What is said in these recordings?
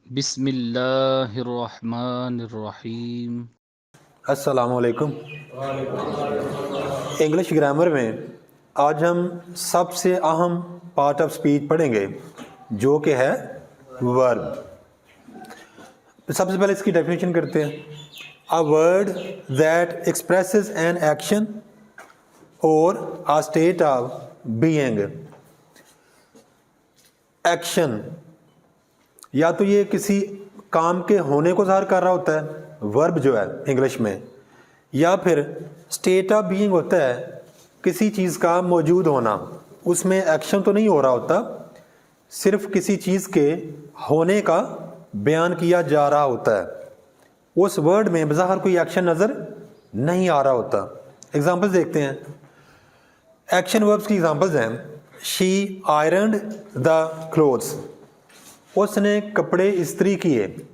बिस्मिल्लाहिर्रहमानिर्रहीम। अस्सलामुअलैकुम। English grammar में आज हम सबसे अहम पार्ट ऑफ स्पीच पढ़ेंगे जो कि है वर्ब। सबसे पहले इसकी डेफिनेशन करते हैं। A word that expresses an action or a state of being. Action या तो ये किसी काम के होने को ज़ाहिर कर रहा होता है, वर्ब जो है इंग्लिश में, या फिर स्टेट ऑफ बीइंग होता है किसी चीज़ का मौजूद होना। उसमें एक्शन तो नहीं हो रहा होता, सिर्फ किसी चीज़ के होने का बयान किया जा रहा होता है। उस वर्ड में बज़ाहिर कोई एक्शन नज़र नहीं आ रहा होता। एग्जांपल्स देखते हैं। एक्शन वर्ब्स की एग्जांपल्स हैं, शी आयरनड द क्लोथ्स, उसने कपड़े इस्त्री किए।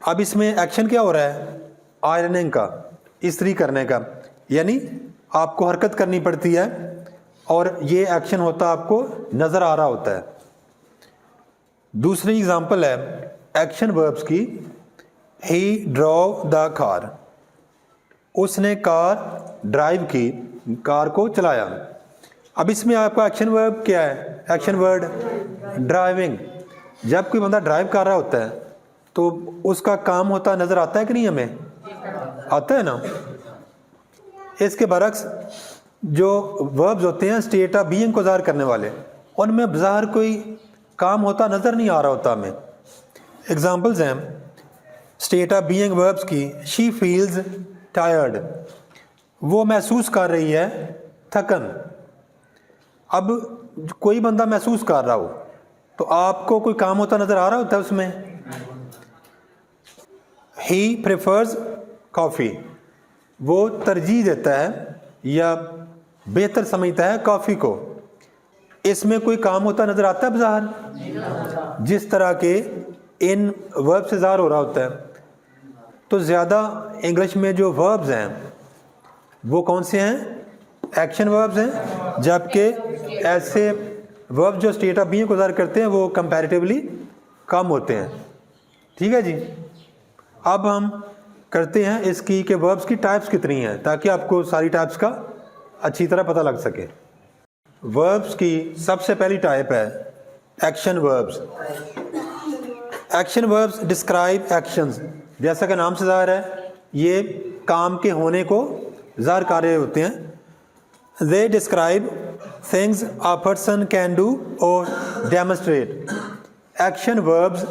अब इसमें एक्शन क्या हो रहा है? आयरनिंग का, इस्त्री करने का, यानी आपको हरकत करनी पड़ती है और ये एक्शन होता आपको नज़र आ रहा होता है। दूसरी एग्जांपल है एक्शन वर्ब्स की, ही ड्रॉव द कार, उसने कार ड्राइव की, कार को चलाया। अब इसमें आपका एक्शन वर्ब क्या है? Action word driving. जब कोई बंदा ड्राइव कर रहा होता है तो उसका काम होता नज़र आता है कि नहीं? हमें आता है ना। इसके बरक्स जो वर्ब्स होते हैं स्टेट ऑफ बीइंग को ज़ाहिर करने वाले, उनमें ज़ाहिर कोई काम होता नज़र नहीं आ रहा होता हमें। एग्जांपल्स हैं स्टेट ऑफ बीइंग वर्ब्स की, शी फील्स टायर्ड, वो महसूस कर रही है थकन। अब कोई बंदा महसूस कर रहा हो तो आपको कोई काम होता नज़र आ रहा होता है उसमें। ही प्रेफर्स कॉफ़ी, वो तरजीह देता है या बेहतर समझता है कॉफ़ी को। इसमें कोई काम होता नज़र आता है बाहर, जिस तरह के इन वर्ब से ज़ाहिर हो रहा होता है। तो ज़्यादा इंग्लिश में जो वर्ब्स हैं वो कौन से हैं? एक्शन वर्ब्स हैं, जबकि ऐसे वर्ब जो स्टेट ऑफ बीइंग को ज़ाहिर करते हैं वो कंपैरेटिवली कम होते हैं। ठीक है जी। अब हम करते हैं इसकी कि वर्ब्स की टाइप्स कितनी हैं, ताकि आपको सारी टाइप्स का अच्छी तरह पता लग सके। वर्ब्स की सबसे पहली टाइप है action verbs. Action verbs describe actions, जैसा कि नाम से ज़ाहिर है ये काम के होने को ज़ाहिर कर रहे होते हैं। They describe things a person can do और डेमोन्स्ट्रेट। एक्शन वर्ब्स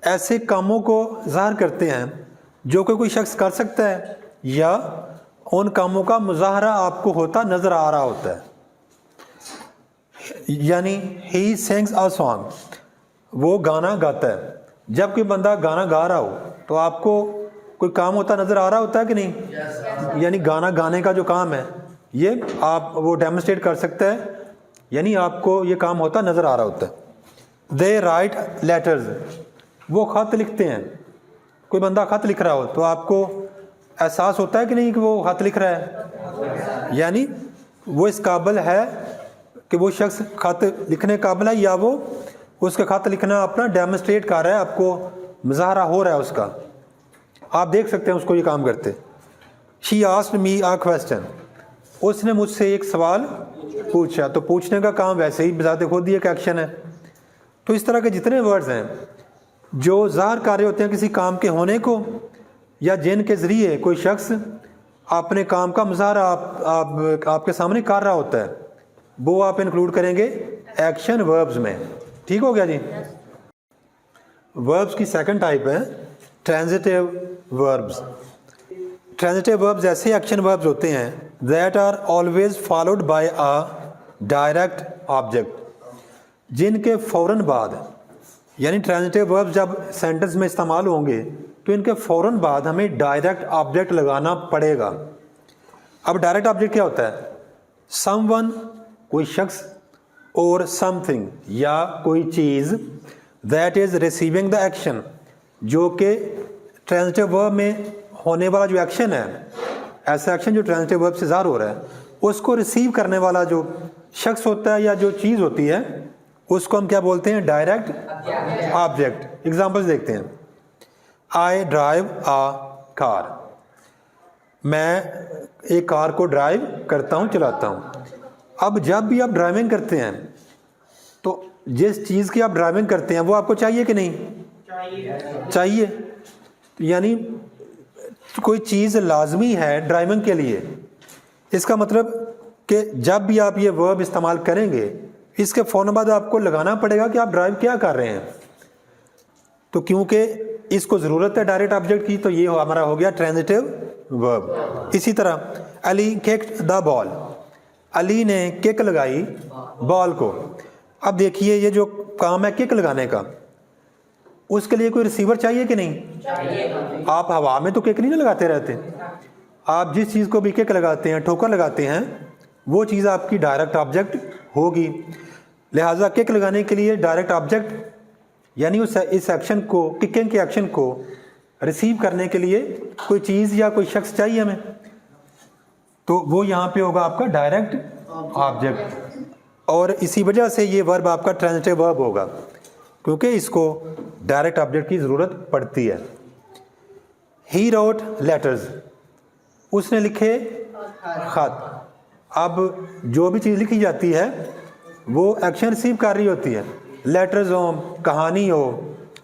ऐसे कामों को ज़ाहिर करते हैं जो कि कोई शख्स कर सकता है या उन कामों का मुज़ाहरा आपको होता नज़र आ रहा होता है। यानी ही सिंग्स अ सॉन्ग, वो गाना गाता है। जब कोई बंदा गाना गा रहा हो तो आपको कोई काम होता नज़र आ रहा होता है कि नहीं? यानी गाना गाने का जो काम है ये आप वो डेमोन्स्ट्रेट कर सकता है, यानी आपको ये काम होता नज़र आ रहा होता है। दे राइट लेटर्स, वो ख़त लिखते हैं। कोई बंदा ख़त लिख रहा हो तो आपको एहसास होता है कि नहीं कि वो ख़त लिख रहा है, यानी वो इस काबिल है कि वो शख्स ख़त लिखने काबिल है, या वो उसका ख़त लिखना अपना डेमोन्स्ट्रेट कर रहा है, आपको मुज़ाहरा हो रहा है उसका। आप देख सकते हैं उसको ये काम करते। She asked me a question, उसने मुझसे एक सवाल पूछा। तो पूछने का काम वैसे ही बजाते खुद ही एक एक्शन है। तो इस तरह के जितने वर्ड्स हैं जो ज़ाहिर कर रहे होते हैं किसी काम के होने को, या जिनके ज़रिए कोई शख्स अपने काम का मुज़ाहरा आपके सामने कर रहा होता है, वो आप इंक्लूड करेंगे एक्शन वर्ब्स में। ठीक हो गया जी। वर्ब्स की सेकंड टाइप है ट्रांजिटिव वर्ब्स। ट्रांजिटिव वर्ब्स ऐसे एक्शन वर्ब्स होते हैं that are always followed by a direct object, जिनके फ़ौरन बाद, यानी ट्रांजिटिव वर्ब्स जब सेंटेंस में इस्तेमाल होंगे तो इनके फ़ौरन बाद हमें डायरेक्ट ऑब्जेक्ट लगाना पड़ेगा। अब डायरेक्ट ऑब्जेक्ट क्या होता है? समवन, कोई शख्स, और समथिंग, या कोई चीज़, that is receiving the action, जो कि ट्रांजिटिव वर्ब में होने वाला जो एक्शन है, ऐसा एक्शन जो ट्रांजिटिव वर्ब से ज़ाहिर हो रहा है, उसको रिसीव करने वाला जो शख्स होता है या जो चीज़ होती है उसको हम क्या बोलते हैं? Direct object. एग्जांपल्स देखते हैं। आई ड्राइव आ कार, मैं एक कार को ड्राइव करता हूँ, चलाता हूँ। अब जब भी आप ड्राइविंग करते हैं तो जिस चीज़ की आप ड्राइविंग करते हैं वो आपको चाहिए कि नहीं? चाहिए। यानी कोई चीज़ लाजमी है ड्राइविंग के लिए। इसका मतलब कि जब भी आप ये वर्ब इस्तेमाल करेंगे इसके फ़ौरन बाद आपको लगाना पड़ेगा कि आप ड्राइव क्या कर रहे हैं। तो क्योंकि इसको ज़रूरत है डायरेक्ट ऑब्जेक्ट की, तो ये हमारा हो गया ट्रांजिटिव वर्ब। इसी तरह Ali kicked the ball, Ali ने किक लगाई बॉल को। अब देखिए ये जो काम है किक लगाने का, उसके लिए कोई रिसीवर चाहिए कि नहीं? चाहिए। आप हवा में तो किक नहीं लगाते रहते। आप जिस चीज़ को भी किक लगाते हैं, ठोकर लगाते हैं, वो चीज़ आपकी डायरेक्ट ऑब्जेक्ट होगी। लिहाजा किक लगाने के लिए डायरेक्ट ऑब्जेक्ट यानी इस एक्शन को, किकिंग के एक्शन को रिसीव करने के लिए कोई चीज़ या कोई शख्स चाहिए हमें, तो वो यहाँ पे होगा आपका डायरेक्ट ऑब्जेक्ट। और इसी वजह से ये वर्ब आपका ट्रांजिटिव वर्ब होगा, क्योंकि इसको डायरेक्ट ऑब्जेक्ट की ज़रूरत पड़ती है। ही रोट लेटर्स, उसने लिखे खत। अब जो भी चीज़ लिखी जाती है वो एक्शन रिसीव कर रही होती है। लेटर्स हो, कहानी हो,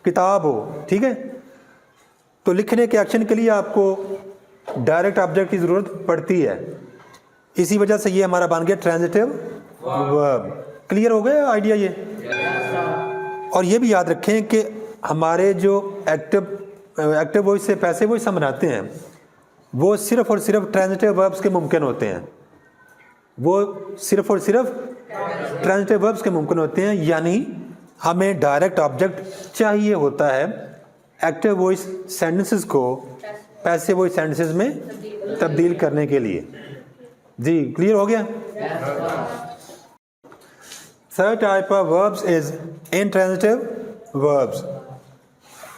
किताब हो, ठीक है। तो लिखने के एक्शन के लिए आपको डायरेक्ट ऑब्जेक्ट की ज़रूरत पड़ती है। इसी वजह से ये हमारा बन गया ट्रांजिटिव वर्ब। क्लियर हो गया आइडिया ये? और ये भी याद रखें कि हमारे जो एक्टिव वॉइस से पैसिव वॉइस हम बनाते हैं वो सिर्फ और सिर्फ ट्रांजिटिव वर्ब्स के मुमकिन होते हैं। वो सिर्फ और सिर्फ ट्रांजिटिव वर्ब्स के मुमकिन होते हैं, यानी हमें डायरेक्ट ऑब्जेक्ट चाहिए होता है एक्टिव वॉइस सेंटेंसेस को पैसिव वॉइस सेंटेंसेस में तब्दील करने के लिए। जी क्लियर हो गया? Third type of verbs is intransitive verbs.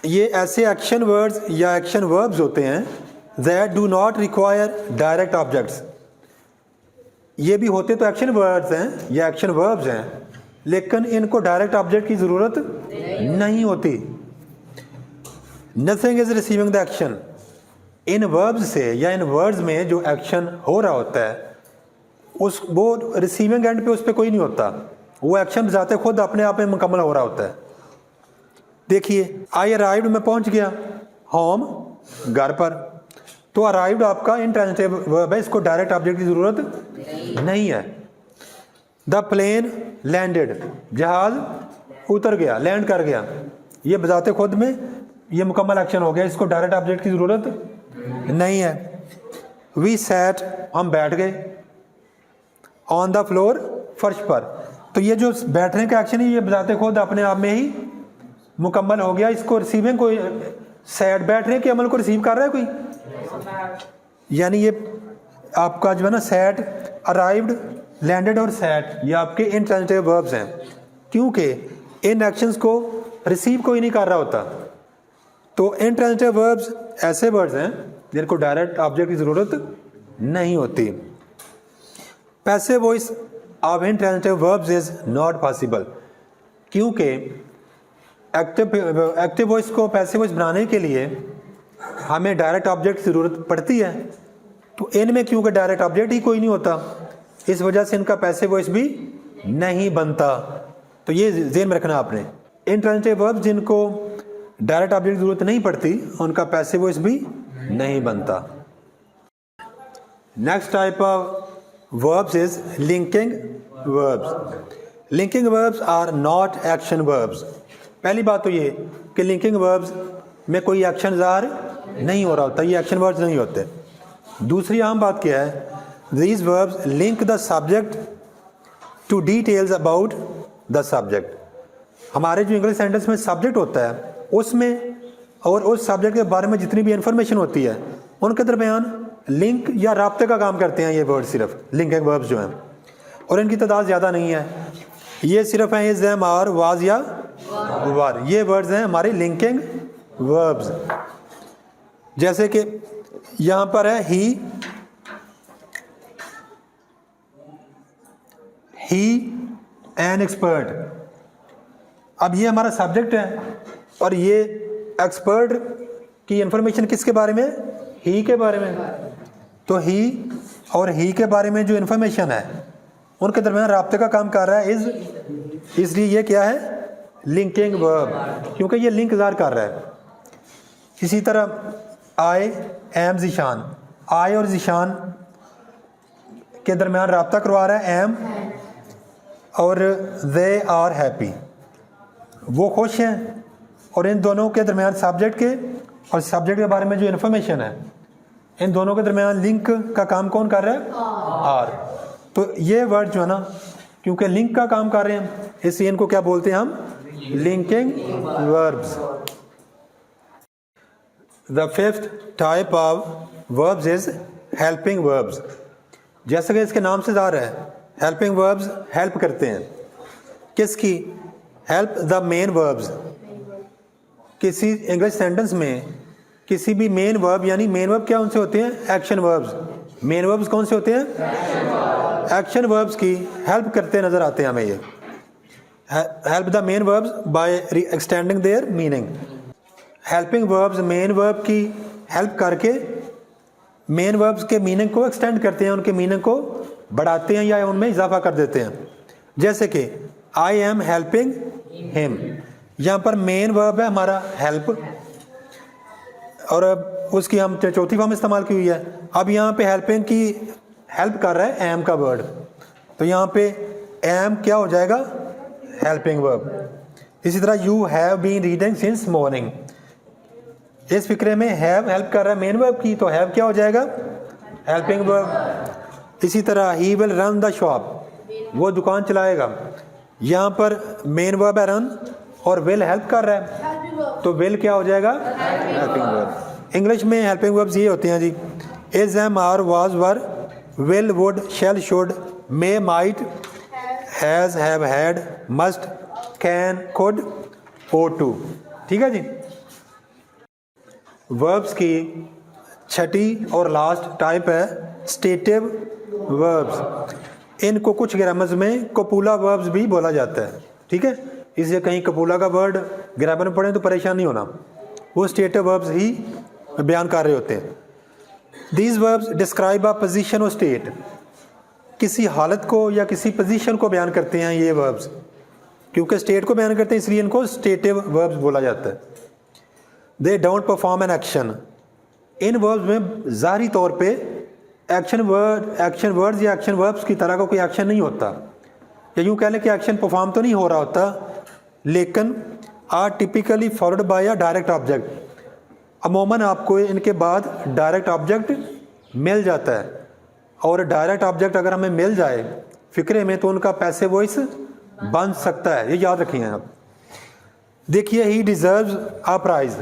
ये ऐसे एक्शन वर्ड्स या एक्शन वर्ब्स होते हैं that do not require direct objects. ये भी होते तो एक्शन वर्ड्स हैं या एक्शन वर्ब्स हैं, लेकिन इनको डायरेक्ट ऑब्जेक्ट की ज़रूरत नहीं होती। Nothing is receiving the action. In verbs से या इन वर्ड्स में जो एक्शन हो रहा होता है वो रिसीविंग एंड पे उस पर कोई नहीं होता। वो एक्शन जाते खुद अपने आप में मुकम्मल हो रहा होता है। देखिए आई अराइव्ड, मैं पहुंच गया, होम घर पर। तो अराइव्ड आपका इंट्रांजिटिव वर्ब है, इसको डायरेक्ट ऑब्जेक्ट की ज़रूरत नहीं है। द प्लेन लैंडेड, जहाज उतर गया, लैंड कर गया। ये बजाते खुद में ये मुकम्मल एक्शन हो गया, इसको डायरेक्ट ऑब्जेक्ट की ज़रूरत नहीं है। वी सैट, हम बैठ गए। ऑन द फ्लोर, फर्श पर। तो ये जो बैठने का एक्शन है ये बजाते खुद अपने आप में ही मुकम्मल हो गया। इसको रिसीविंग कोई सैट, बैठने के अमल को रिसीव कर रहा है कोई? यानी ये आपका जो है ना सैट, अराइव्ड, लैंडेड और सैट, ये आपके इंट्रांजिटिव वर्ब्स हैं, क्योंकि इन एक्शंस को रिसीव कोई नहीं कर रहा होता। तो इंट्रांजिटिव वर्ब्स ऐसे वर्ड्स हैं जिनको डायरेक्ट ऑब्जेक्ट की ज़रूरत नहीं होती। Passive voice of intransitive verbs is not possible, क्योंकि एक्टिव वॉइस को पैसिव वॉइस बनाने के लिए हमें डायरेक्ट ऑब्जेक्ट की ज़रूरत पड़ती है। तो इनमें क्योंकि डायरेक्ट ऑब्जेक्ट ही कोई नहीं होता, इस वजह से इनका पैसिव वॉइस भी नहीं बनता। तो ये ज़हन में रखना आपने। इंट्रांजिटिव वर्ब्स जिनको डायरेक्ट ऑब्जेक्ट की ज़रूरत नहीं पड़ती उनका पैसिव वॉइस भी नहीं बनता। Next type of verbs is linking verbs. Linking verbs are not action verbs. पहली बात तो ये कि लिंकिंग वर्ब्स में कोई एक्शन ज़ाहिर नहीं हो रहा होता, ये एक्शन वर्ड्स नहीं होते। दूसरी अहम बात क्या है, these verbs link the subject to details about the subject. हमारे जो इंग्लिश सेंटेंस में सब्जेक्ट होता है उसमें और उस सब्जेक्ट के बारे में जितनी भी इंफॉर्मेशन होती है उनके दरमियान लिंक या राब्ते का काम करते हैं ये वर्ड, सिर्फ लिंकिंग वर्ब्स जो हैं, और इनकी तादाद ज़्यादा नहीं है। ये सिर्फ हैं इज़, एम, आर, वाज या वर, ये वर्ड्स हैं हमारे लिंकिंग वर्ब्स। जैसे कि यहाँ पर है ही एन एक्सपर्ट, अब ये हमारा सब्जेक्ट है और ये एक्सपर्ट की इंफॉर्मेशन किसके बारे में, ही के बारे में। तो ही और ही के बारे में जो इंफॉर्मेशन है उनके दरमियान राब्ते का काम कर रहा है इज, इसलिए ये क्या है, लिंकिंग वर्ब, क्योंकि ये लिंक ज़ाहिर कर रहा है। इसी तरह आई एम ज़ीशान, आई और ज़ीशान के दरमियान राब्ता करवा रहा है एम, और दे आर हैप्पी, वो खुश हैं। और इन दोनों के दरमियान सब्जेक्ट के और सब्जेक्ट के बारे में जो इन्फॉर्मेशन है, इन दोनों के दरमियान लिंक का काम कौन कर रहा है, आर। तो ये वर्ड जो है ना, क्योंकि लिंक का काम कर रहे हैं, इसलिए इनको क्या बोलते हैं हम, linking verbs. The fifth type of verbs is helping verbs. जैसे कि इसके नाम से ज़ाहिर है, हेल्पिंग वर्ब्स हेल्प करते हैं। किसकी, हेल्प द मेन वर्ब्स। किसी इंग्लिश सेंटेंस में किसी भी मेन वर्ब, यानी मेन वर्ब क्या उनसे होते हैं, एक्शन वर्ब्स। मेन वर्ब्स कौन से होते हैं, एक्शन वर्ब्स की हेल्प करते नजर आते हैं हमें। ये help the main verbs by extending their meaning. Helping verbs main verb की हेल्प करके मेन वर्ब्स के मीनिंग को एक्सटेंड करते हैं, उनके मीनिंग को बढ़ाते हैं या उनमें इजाफा कर देते हैं। जैसे कि आई एम हेल्पिंग हिम, यहाँ पर मेन वर्ब है हमारा हेल्प, और उसकी हम चौथी फॉर्म इस्तेमाल की हुई है। अब यहाँ पे हेल्पिंग की हेल्प कर रहा है एम का वर्ड, तो यहाँ पे एम क्या हो जाएगा, हेल्पिंग वर्ब। इसी तरह you have been reading since morning, इस फिक्रे में हैव हेल्प कर रहा है मेन वर्ब की, तो हैव क्या हो जाएगा, हेल्पिंग वर्ब। इसी तरह ही विल रन द शॉप, वो दुकान चलाएगा, यहाँ पर मेन वर्ब है रन और विल हेल्प कर रहा है, तो विल क्या हो जाएगा, हेल्पिंग वर्ब। इंग्लिश में हेल्पिंग वर्ब्स ये होते हैं जी, is, am, are, was, were, will, would, shall, should, may, might, has, have, had, must, can, could, ought to। ठीक है जी। वर्ब्स की छठी और लास्ट टाइप है स्टेटिव वर्ब्स। इनको कुछ ग्रामर्स में कपूला वर्ब्स भी बोला जाता है, ठीक है। इसलिए कहीं कपूला का वर्ड ग्रामर में पढ़े तो परेशान नहीं होना, वो स्टेटिव वर्ब्स ही बयान कर रहे होते हैं। These verbs describe a position और स्टेट, किसी हालत को या किसी पोजीशन को बयान करते हैं ये वर्ब्स, क्योंकि स्टेट को बयान करते हैं इसलिए इनको स्टेटिव वर्ब्स बोला जाता है। They don't perform an action, in verbs में ज़ाहिरी तौर पे एक्शन वर्ड्स या एक्शन वर्ब्स की तरह का कोई एक्शन नहीं होता, या यूँ कह लें कि एक्शन परफॉर्म तो नहीं हो रहा होता, लेकिन are typically followed by a direct object. अमूमन आपको इनके बाद डायरेक्ट ऑब्जेक्ट मिल जाता है, और डायरेक्ट ऑब्जेक्ट अगर हमें मिल जाए फिक्रे में तो उनका पैसिव वॉइस बन सकता है, ये याद रखिए आप। देखिए, ही डिजर्व्स अ प्राइज,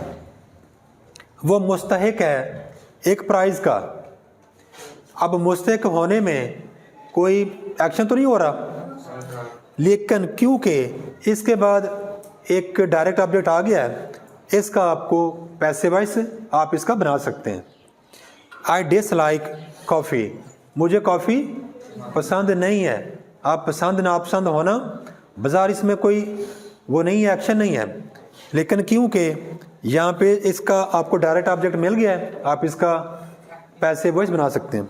वो मुस्तहिक है एक प्राइज का। अब मुस्तहिक होने में कोई एक्शन तो नहीं हो रहा, लेकिन क्योंकि इसके बाद एक डायरेक्ट ऑब्जेक्ट आ गया है, इसका आपको पैसिव वॉइस आप इसका बना सकते हैं। आई डिसलाइक कॉफ़ी, मुझे कॉफ़ी पसंद नहीं है। आप पसंद नापसंद होना बाजार, इसमें कोई वो नहीं है, एक्शन नहीं है, लेकिन क्योंकि यहाँ पे इसका आपको डायरेक्ट ऑब्जेक्ट मिल गया है, आप इसका पैसिव वॉइस बना सकते हैं।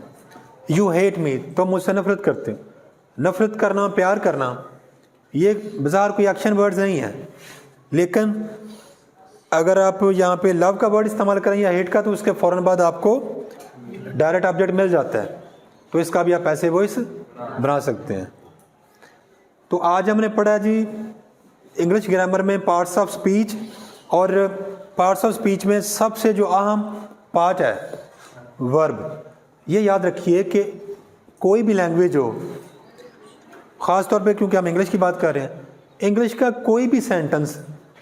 यू हेट मी, तो मुझसे नफरत करते हैं। नफरत करना, प्यार करना, ये बाजार कोई एक्शन वर्ड्स नहीं है, लेकिन अगर आप यहाँ पे लव का वर्ड इस्तेमाल करें या हेट का, तो उसके फ़ौरन बाद आपको डायरेक्ट ऑब्जेक्ट मिल जाता है, तो इसका भी आप पैसिव वॉइस बना सकते हैं। तो आज हमने पढ़ा जी इंग्लिश ग्रामर में पार्ट्स ऑफ स्पीच, और पार्ट्स ऑफ स्पीच में सबसे जो अहम पार्ट है वर्ब। ये याद रखिए कि कोई भी लैंग्वेज हो, ख़ास तौर पे क्योंकि हम इंग्लिश की बात कर रहे हैं, इंग्लिश का कोई भी सेंटेंस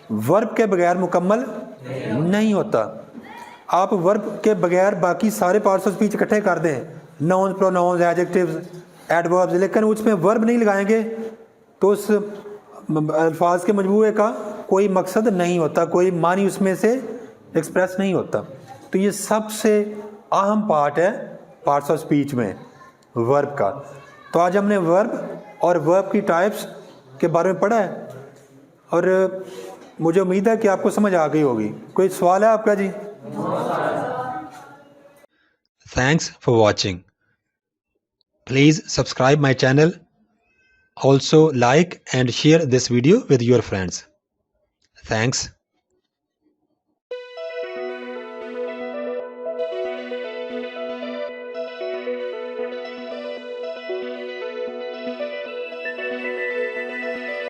वर्ब के बगैर मुकम्मल नहीं होता। आप वर्ब के बगैर बाकी सारे पार्ट्स ऑफ स्पीच इकट्ठे कर दें, नाउन, प्रोनाउंस, एडजेक्टिव्स, एडवर्ब्स, लेकिन उसमें वर्ब नहीं लगाएंगे तो उस अल्फाज के मजमूए का कोई मकसद नहीं होता, कोई मानी उसमें से एक्सप्रेस नहीं होता। तो ये सबसे अहम पार्ट है पार्ट्स ऑफ स्पीच में वर्ब का। तो आज हमने वर्ब और वर्ब की टाइप्स के बारे में पढ़ा है। और मुझे उम्मीद है कि आपको समझ आ गई होगी। कोई सवाल है आपका जी? Thanks for watching. Please subscribe my channel. Also like and share this video with your friends. Thanks.